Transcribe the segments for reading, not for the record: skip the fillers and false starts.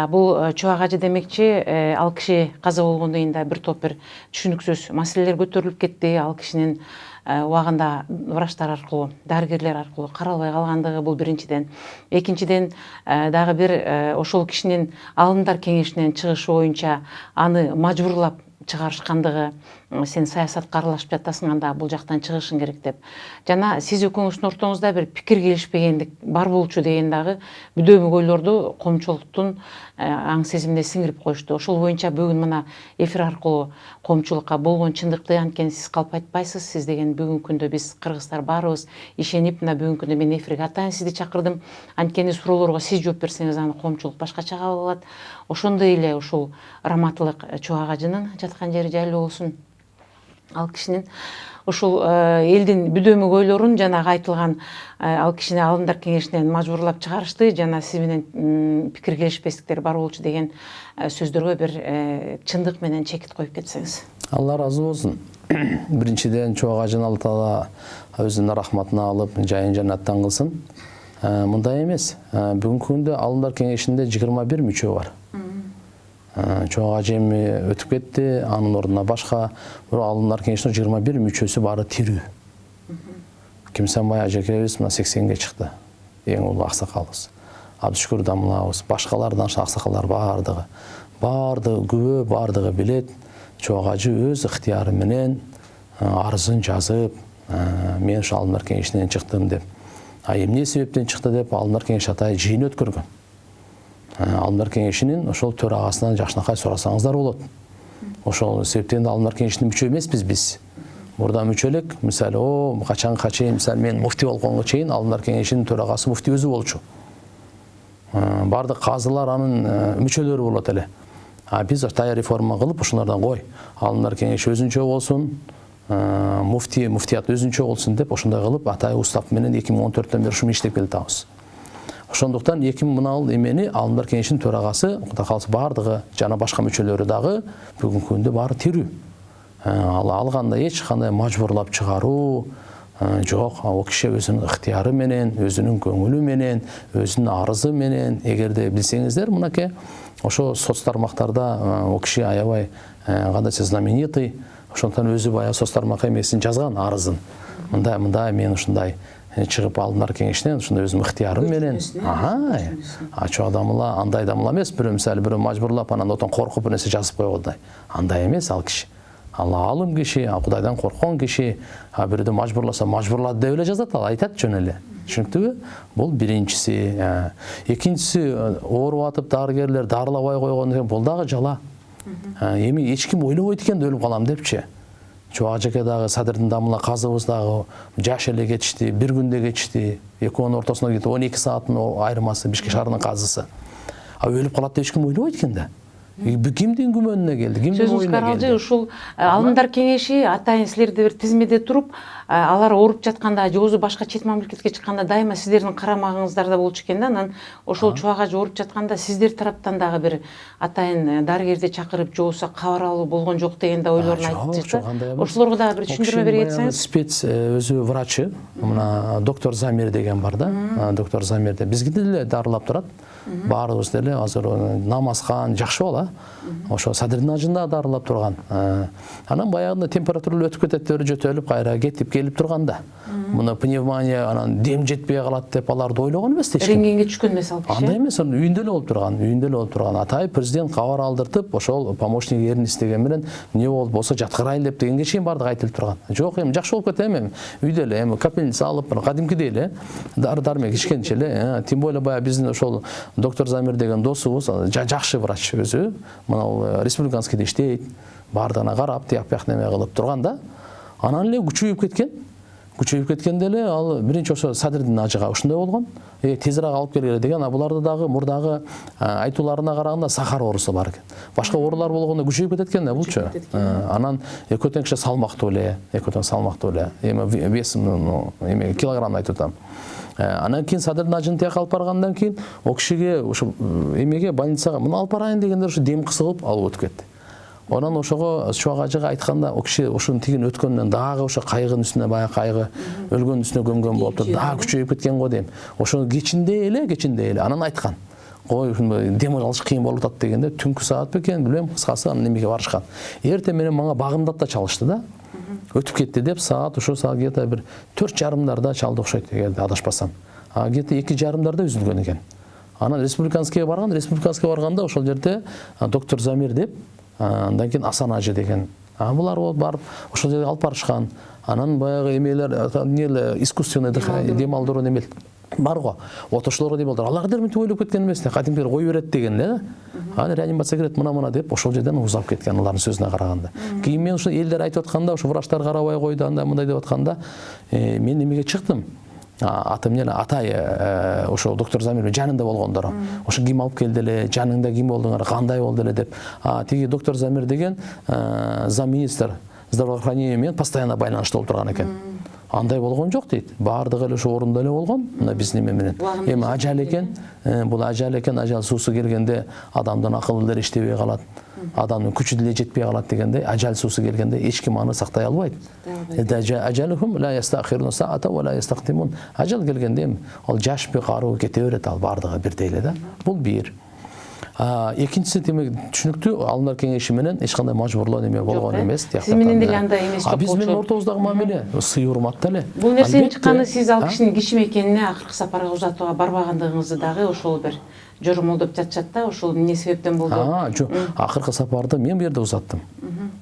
Бул Чубак ажы демекчи, ал киши каза болгондон кийин да бир топ бир түшүнүксүз маселелер көтөрүлүп кетти. Ал кишинин убагында врачтар аркылуу, дарыгерлер аркылуу каралбай калгандыгы бул биринчиден. Экинчиден, дагы бир ошол кишинин алымдар кеңешинен чыгышы боюнча аны мажбурлап чыгарышкандыгы, сен саясатка аралашып жатасың, анда бул жактан чыгышың керек деп. Жана сиз экөөңүздүн ортоңузда бир пикир келишпегендик бар болчу деген дагы бүдөмүк ойлорду коомчулуктун аң сезимине сиңирип коюшту. Ошол боюнча бүгүн мына эфир аркылуу коомчулукка болгон чындыкты, анткени сиз калп айтпайсыз. Сиз деген бүгүнкү күндө биз кыргыздар баарыбыз ишенип, мына бүгүнкү күндө мен эфирге атайын сизди чакырдым. Анткени суроолорго сиз жооп берсеңиз аны коомчулук башкача кабыл алат. Ошондой эле ушул раматтылык Чубак ажынын жаткан жери жайлуу болсун. Ал кишинин ушул элдин бүдөмүк ойлорун жанагы айтылган ал кишини алымдар кеңешинен мажбурлап чыгарышты, жана сиз менен пикир келишпестиктер бар болчу деген сөздөргө бир чындык менен чекит коюп кетсеңиз. Алла разы болсун. Биринчиден Чубак ажыны Алла Таала өзүнүн рахматына алып, жайын жаннаттан кылсын. Мындай эмес. Бүгүнкү күндө алымдар кеңешинде 21 мүчө бар. Чубак ажы эми өтүп кетти, анын ордуна башка алымдар кеңешинин 21 мүчөсү бары тирүү. Кимсанбай ажекебиз мына 80ге чыкты. Эң улуу аксакалыбыз. Абдышкүр Дамылабыз, башкалардан аксакалдар бардыгы күбө, бардыгы билет. Чубак ажы өз ыктыяры менен арызын жазып, мен ушу алымдар кеңешинен чыктым деп. Эмне себептен чыкты деп алымдар кеңеши атай жыйын өткөргөн. Алымдар кеңешинин ошол төрагасынан жакшынакай сурасаңыздар болот. Ошол себептен алымдар кеңешинин мүчө эмеспиз биз. Мурда мүчө элек, мисалы, качанга чейин, мисалы мен муфти болгонго чейин алымдар кеңешинин төрагасы муфти өзү болчу. Бардык казылар анын мүчөлөрү болот эле. Биз атай реформа кылып, ошолордон кой, алымдар кеңеши өзүнчө болсун, муфтият өзүнчө болсун деп ошондой кылып атай устав менен 2014-төн бери ушуну иштеп келатабыз. Ошондуктан 2000 эмени алымдар кеңешинин төрагасы, Кудай кааласа бардыгы жана башка мүчөлөрү дагы бүгүнкү күндө баары тирүү. Алганда эч кандай мажбурлап чыгаруу жок. Ал киши өзүнүн ыктыяры менен, өзүнүн көңүлү менен, өзүнүн арызы менен, эгерде билсеңиздер, мынакей ошо соц тармактарда о киши аябай кандайча знаменитый, ошондон өзү баягы соц тармакка эмесин жазган арызын. Мындай мен ушундай чыгып алымдар кеңешинен ушундай өзүм ыктыярым менен. Чубак дамыла андай дамыла эмес, бирөө мисалы бирөө мажбурлап анан отон коркуп нерсе жазып койгондай. Андай эмес ал киши. Алла алым киши, Кудайдан корккон киши, бирөөдөн мажбурласа мажбурлады деп эле жазат, ал айтат жөн эле. Түшүнүктүбү? Бул биринчиси. Экинчиси, ооруп атып дарыгерлер дарылабай койгон, бул дагы жала. Эми эч ким ойлобойт экен да өлүп калам депчи. Чубак ажеке дагы Садырдын дамыла казыбыз дагы жаш эле кетишти, бир күндө кетишти. Экөөнүн ортосунда 12 сааттын айырмасы Бишкек шаарынын казысы. Өлүп калат деп эч ким ойлобойт экен да. Кимдин күмөнүнө келди? Кимдин оюна келди? Сөзүңүз ушул алымдар кеңеши атайын силерде бир тизмеде туруп, алар ооруп жатканда, же башка чет мамлекетке чыкканда дайыма сиздердин карамагыңыздарда болчу экен да. Анан ошол Чубак ажы ооруп жатканда сиздер тараптан дагы бир атайын дарыгерди чакырып, же болбосо кабар алуу болгон жок деген да ойлорун айтып жатты. Ошолорго дагы бир түшүндүрмө бере кетсеңиз. Спец өзү врачы, мына доктор Замир деген бар да. Доктор Замирде бизги деле дарылап турат. Баарыбыз деле азыр намазхан жакшы бала. Ошо Садырдын ажында дарылап турган. Анан баягында температура өтүп кетет деп жөтөлүп кайра кетип келип турганда. Муну пневмония, анан дем жетпей калат деп аларды ойлогон эмес эч ким. Рентгенге түшкөн эмес ал киши. Андай эмес, үйүндө эле болуп турган. Атай президент кабар алдыртып, ошол помощник эрин истеген менен эмне болсо жаткырайын деп дегенге чейин бардык айтылып турган. Жок, эми жакшы болуп кетем эми. Үйдө эле эми капельница алып, кадимкидей эле дары-дармек ичкенче эле. Тем более баягы биздин ошол доктор Замир деген досубуз, жакшы врач өзү. Мына республиканскийде иштейт. Бардыгына карап, тияк-бияк неме кылып турганда, анан эле күчөйүп кеткен. Күчөйүп кеткенде эле ал биринчи ошо Садырдын ажыга ушундай болгон. Тезирээк алып келгиле деген, буларда дагы мурдагы айтууларына караганда сахар оорусу бар экен. Башка оорулар болгондо күчөйүп кетет экен да булчу. Анан экөөтөн киши салмактуу эле, эми вес эми килограмм айтып атам. Анан кийин Садырдын ажын тияк алып баргандан кийин о кишиге ошо эмеге больницага муну алып барайын дегенде ошо дем кысылып алып өтүп кетти. Онан ошого Чубак ажыга айтканда о киши ошонун тигин өткөндөн дагы ошо кайгынын үстүнө баягы кайгы өлгөндүн үстүнө көмгөн болуптур. Дагы күчөйүп кеткен го дейм. Ошо кечинде эле анан айткан. кой дем алыш кыйын болуп атат дегенде түнкү саат бекен билбейм, кыскасы анан немеге барышкан. Эртең менен мага багымдап да чалышты да. Өтүп кетти деп саат ошо саат где-то бир 4:30 чалды окшойт эгерде адашпасам. А где-то 2:30 үзүлгөн экен. Анан республиканскийге барганда ошол жерде доктор Замир деп, андан кийин Асан ажы деген. Булар барып ошол жерге алып барышкан. Анан баягы эмелер искусственный дем алдыруу немел бар го. Отошолорго дем алдыруу. Алар дер мынтип ойлоп кеткен эмес, кадимкилер кой берет деген да. Анан реанимацияга кирет мына деп ошол жерден узап кеткен алардын сөзүнө караганда. Кийин мен ошо элдер айтып атканда, ошо врачтар карабай койду, анда мындай деп атканда, мен немеге чыктым. Атым менен атай ошо доктор Замир жанында болгондор. Ошо ким алып келди эле, жаныңда ким болдуңар, кандай болду эле деп. Тиги доктор Замир деген замминистр здравоохранения менен постоянно байланышта болуп турган экен. Андай болгон жок дейт. Бардыгы эле ошо орунда эле болгон. Мына биздин неме менен. Эми ажал экен. Бул ажал экен. Ажал суусу келгенде адамдын акылы деле иштебей калат. Адамдын күчү деле жетпей калат дегенде, ажал суусу келгенде эч ким аны сактай албайт. Ажалухум ла ястахирун саата ва ла ястахтимун. Ажал келгенде ал жашпай каруу кете берет, ал бардыгы бирдей эле да. Бул бир. Экинчиси демек түшүнүктүү, алымдар кеңеши менен эч кандай мажбурлоо неме болгон эмес. Сиз менен деле андай эмес жок. Биз менен ортобуздагы мамиле сый урматта эле. Бул нерсенин чыкканы сиз ал кишинин кишим экенине акыркы сапарга узатууга барбагандыгыңызды дагы ошол бир жормолдоп жатышат да, ошол эмне себептен болду? Жок, акыркы сапарды мен бу жерде узаттым.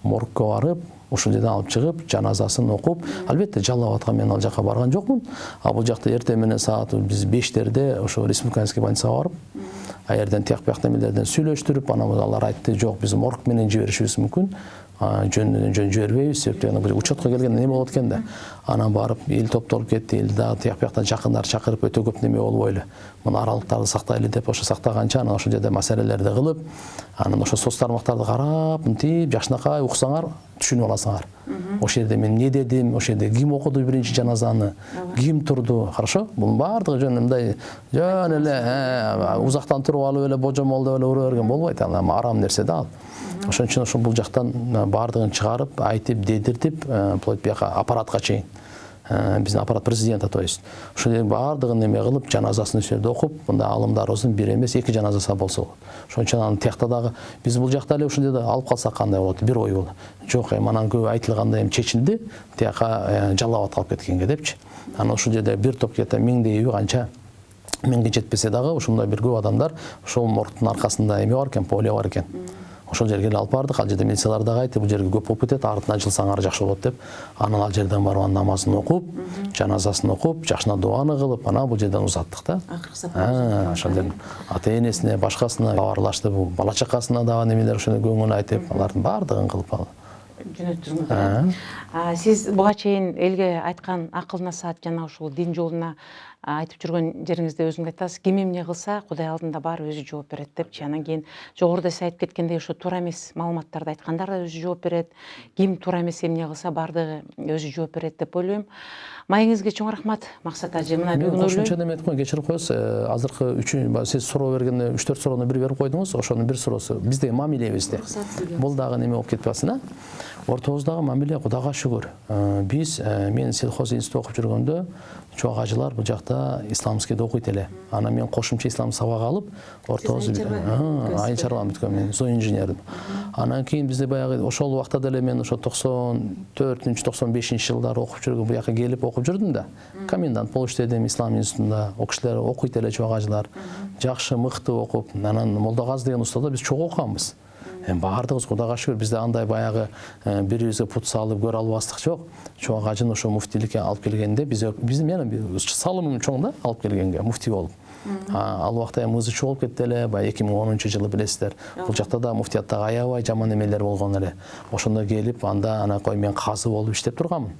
Моргко барып, ошол жерден алып чыгып, жаназасын окуп, албетте жаллап аткан мен ал жака барган жокмун. Бул жакта эртең менен саат биз 5:00 ошо республиканский больницага барып, аерден тияк немелерден сүйлөштүрүп, анан алар айтты, жок, биз морг менен жиберишибиз мүмкүн. Жөн жибербейбиз, себептен учетко келгенде неме болот экен да. Анан барып, эл топтолуп кетти, эл дагы тияк жакындар чакырып өтө көп неме болбой эле. Мына аралыктарды сактайлы деп ошо сактаганча, анан ошол жерде маселелерди кылып, анан ошо соц тармактарды карап, мынтип жакшынакай уксаңар, түшүнүп аласыңар. Ошол жерде мен не дедим, ошол жерде ким окуду биринчи жаназаны, ким турду, хорошо? Бунун баардыгы жөн мындай жөн эле узактан туруп алып эле божомолдоп эле ура берген болбойт, ал арам нерсе да ал. Ошон үчүн ошол бул жактан баардыгын чыгарып, айтып, дедиртип, вплоть бияка аппаратка чейин. Биздин аппарат президента, то есть. Ошол жерде баардыгын неме кылып, жаназасын ошол жерде окуп, мында алымдарыбыздын бир эмес, 2 жаназасы болсо болот. Ошон үчүн анын тиякта дагы биз бул жакта эле ошол жерде алып калсак кандай болот? Бир ой болду. Жок, анан көп айтылгандай чечилди, тияка жалап аткалып кеткенге депчи. Анан ошол жерде бир топ кете 1000 канча 1000ге жетпесе дагы ушундай бир көп адамдар ошол моргтун аркасында эме бар экен, поле бар экен. Ошол жерге алып бардык, ал жерде милициялар дагы айтты, бул жерге көп болуп кетет, артына жылсаңар жакшы болот деп. Анан ал жерден барып намазын окуп, жаназасын окуп, жакшына дуаны кылып, анан бул жерден узаттык да. Акыркы сапар. Ошол жерден ата-энесине, башкасына баарлашты, бул бала чакасына дагы немелер ошондой көңүл айтып, алардын баардыгын кылып алды. Жөнөттүрмүз. Сиз буга чейин элге айткан акыл насаат жана ушул дин жолуна айтып жүргөн жериңизде өзүңүз айтасыз, ким эмне кылса Кудай алдында баары өзү жооп берет депчи. Анан кийин жогоруда сиз айтып кеткендей ошо туура эмес маалыматтарды айткандар да өзү жооп берет, ким туура эмес эмне кылса баардыгы өзү жооп берет деп ойлойм. Маегиңизге чоң рахмат, Максат ажы. Мына бүгүн кошумча неме айткым, кечирип коесуз, азыркы үчүн сиз суроо бергенде 3-4 суроону бир берип койдуңуз, ошонун бир суроосу бизде мамилебизде. Бул дагы неме болуп кетпесин, а? Ортобуздагы мамиле Кудайга шүгүр. Биз мен сельхоз институтта окуп жүргөндө чоң ажылар бул жакта исламскийде окуйт эле. Анан мен кошумча ислам сабак алып, ортобуз айыл чарбаны бүткөм, мен зооинженердим. Анан кийин бизде баягы ошол убакта деле мен ошо 94-95-жылдары окуп жүргөн бу жака келип окуп жүрдүм да. Комендант болуп иштедим ислам институтунда. О кишилер окуйт эле чоң ажылар. Жакшы, мыкты окуп, анан Молдогаз деген устада биз чогуу окуганбыз. Баардыгыбыз Кудайга шүгүр, бизде андай баягы бирибизге пут салып көрө албастык жок. Чоң ажын ошо муфтиликке алып келгенде биз менин салымым чоң да алып келгенге муфти болуп. Ал убакта мызычуу болуп кетти эле, баягы 2010-жылы билесиздер. Бул жакта да муфтияттагы аябай жаман эмелер болгон эле. Ошондо келип, анда ана кой мен казы болуп иштеп турганмын.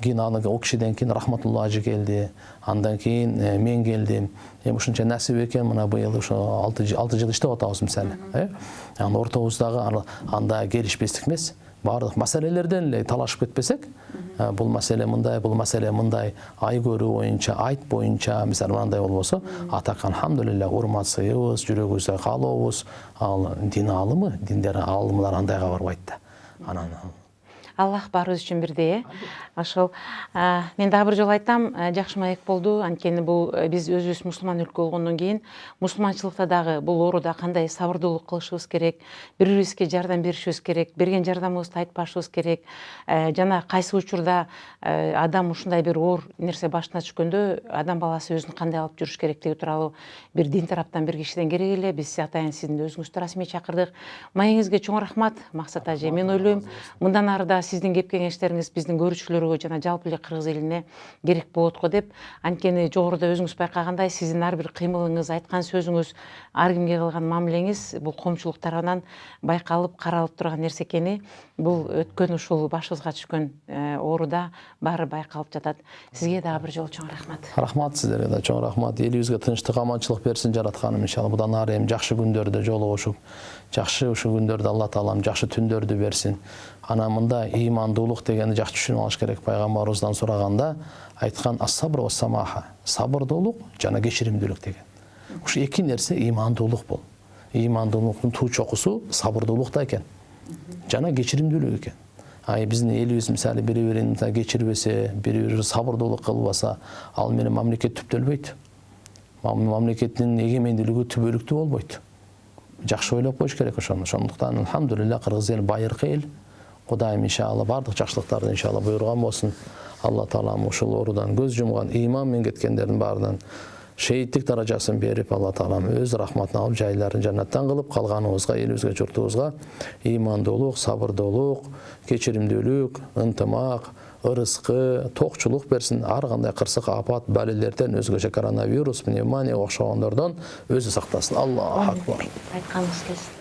Кийин аны о кишиден кийин Рахматулла ажы келди. Андан кийин мен келдим. Ушунча насип экен, мына быйыл ошо 6 жыл иштеп атабыз мисалы. Анан ортобуздагы анда келишпестик эмес. Бардык маселелерден эле талашып кетпесек, бул маселе мындай, ай көрүү боюнча, айт боюнча, мисалы мындай болбосо, атак алхамдулилля урмат сыйыбыз, жүрөгүбүздө каалообуз, ал дин алымы, диндер алымдар андайга барбайт да. Анан Аллах баарыбыз үчүн бирдей, ошол мен дагы бир жолу айтам, жакшы маек болду. Анткени бул биз өзүбүз мусулман өлкө болгондон кийин мусулманчылыкта дагы бул ооруда кандай сабырдуулук кылышыбыз керек, бири-бирибизге жардам беришибиз керек, берген жардамыбызды айтпашыбыз керек. Жана кайсы учурда адам ушундай бир оор нерсе башына түшкөндө адам баласы өзүн кандай алып жүрүш керектиги тууралуу бир дин тараптан бир кишиден керек эле. Биз атайын сиздин өзүңүздү расмий чакырдык. Маегиңизге чоң рахмат, Максат ажы. Мен ойлойм, мындан ары да сиздин кеп кеңештериңиз биздин көрүүчүлөргө жана жалпы эле кыргыз элине керек болот го деп. Анткени жогоруда өзүңүз байкагандай, сиздин ар бир кыймылыңыз, айткан сөзүңүз, ар кимге кылган мамилеңиз бул коомчулук тарабынан байкалып, каралып турган нерсе экени, бул өткөн ушул башыбызга түшкөн ооруда баары байкалып жатат. Сизге дагы бир жолу чоң рахмат. Рахмат сиздерге да чоң рахмат. Элибизге тынчтык, аманчылык берсин жаратканым иншалла. Будан ары эми жакшы күндөрдө жолугушуп, жакшы ушул күндөрдө Алла таалам жакшы түндөрдү берсин. Ана мында ыймандуулук дегенди жакшы түшүнүп алыш керек. Пайгамбарыбыздан сураганда айткан ас-сабр ва самаха. Сабырдуулук жана кечиримдүүлүк деген. Ушу эки нерсе ыймандуулук бул. Ыймандуулуктун туу чокусу сабырдуулукта экен. Жана кечиримдүүлүк экен. Биздин элибиз мисалы бири-бирин кечирбесе, бири-бири сабырдуулук кылбаса, ал менен мамлекет түптөлбөйт. Мамлекеттин эгемендүүлүгү түбөлүктүү болбойт. Жакшы ойлоп коюш керек ошону. Ошондуктан алхамдулилля кыргыз эл байыркы эл. Кудайым иншалла бардык жакшылыктарды иншалла буйруган болсун. Алла таалам ушул оорудан көз жумган, ыйман менен кеткендердин баарынан шейиттик даражасын берип, Алла таалам өз рахматына алып жайларын жаннаттан кылып, калганыбызга, элибизге, журтубузга ыймандуулук, сабырдуулук, кечиримдүүлүк, ынтымак, ырыскы, токчулук берсин. Ар кандай кырсык, апат, балелерден, өзгөчө коронавирус, пневмония окшогондордон өзү сактасын. Аллаху акбар. Айтканыңыз келсин.